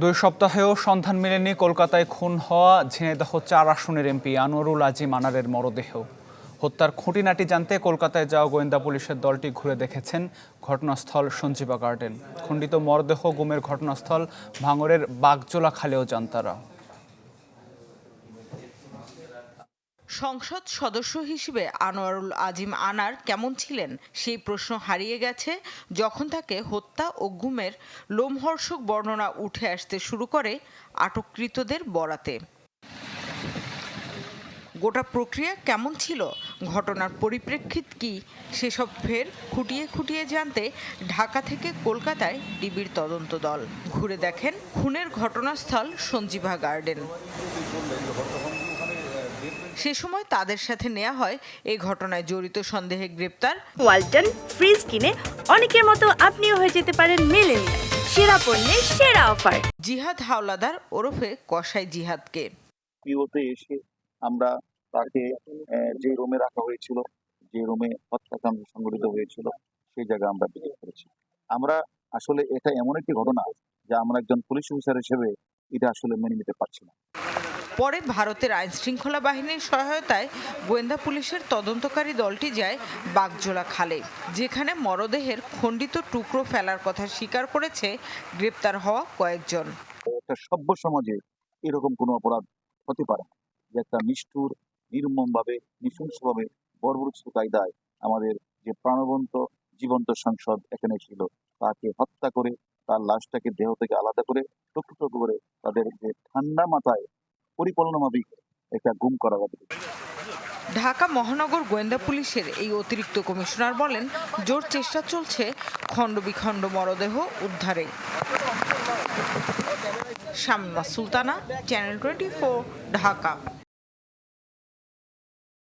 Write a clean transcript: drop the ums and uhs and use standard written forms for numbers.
2 সপ্তাহেও সন্ধান মেলেনি কলকাতায় খুন হওয়া ঝিনাইদহ 4 আসনের এমপি আনোয়ারুল আজিম আনারের মরদেহ। হত্যার খুঁটিনাটি জানতে কলকাতায় যাওয়া গোয়েন্দা পুলিশের দলটি ঘুরে দেখেছেন ঘটনাস্থল সঞ্জীবা গার্ডেন। খণ্ডিত মরদেহ গুমের ঘটনাস্থল ভাঙড়ের বাগজোলা খালেও যান তারা। সংসদ সদস্য হিসেবে আনোয়ারুল আজিম আনার কেমন ছিলেন সেই প্রশ্ন হারিয়ে গেছে যখন তাকে হত্যা ও গুমের লোমহর্ষক বর্ণনা উঠে আসতে শুরু করে আটককৃতদের বরাতে। গোটা প্রক্রিয়া কেমন ছিল, ঘটনার পরিপ্রেক্ষিত কি, সেসব ফের খুঁটিয়ে খুঁটিয়ে জানতে ঢাকা থেকে কলকাতায় ডিবির তদন্ত দল ঘুরে দেখেন খুনের ঘটনাস্থল সঞ্জীবা গার্ডেন। সে সময় তাদের সাথে নেওয়া হয় এই ঘটনায় জড়িত সন্দেহে গ্রেপ্তার ওয়ালটন ফ্রিজ কিনে অনেকের মতো আপনিও হয়ে যেতে পারেন মিলেনিয়াল। সেরা পণ্যের সেরা অফার। জিহাদ হাওলাদার ওরফে কসাই জিহাদকে পিওতে এসে আমরা তাকে যে রুমে রাখা হয়েছিল, যে রুমে হত্যাকাণ্ড সংঘটিত হয়েছিল, সেই জায়গায় আমরা ভিজিট করেছি। আমরা আসলে এটা এমন একটি ঘটনা যা আমরা একজন পুলিশ অফিসার হিসেবে এটা আসলে মেনে নিতে পারছি না। পরে ভারতের আইন শৃঙ্খলা বাহিনীর সহায়তায় গোয়েন্দা পুলিশের তদন্তকারী দলটি যায় বাগজোলা খালে, যেখানে মরদেহের খণ্ডিত টুকরো ফেলার কথা স্বীকার করেছে গ্রেপ্তার হওয়া কয়েকজন। একটা সভ্য সমাজে এরকম কোনো অপরাধ হতে পারে না, যে একটা নিষ্ঠুর, নির্মমভাবে, নৃশংসভাবে, বর্বরোচিত কায়দায় আমাদের যে প্রাণবন্ত জীবন্ত সংসদ এখানে ছিল, তাকে হত্যা করে তার লাশটাকে দেহ থেকে আলাদা করে টুকরো টুকরো করে তাদের যে ঠান্ডা মাথায় পরিকল্পনামাফিক একটা গুম করা হবে। ঢাকা মহানগর গোয়েন্দা পুলিশের এই অতিরিক্ত কমিশনার বলেন, জোর চেষ্টা চলছে খণ্ডবিখণ্ড মরদেহ উদ্ধারে। শামিমা সুলতানা, চ্যানেল 24, ঢাকা।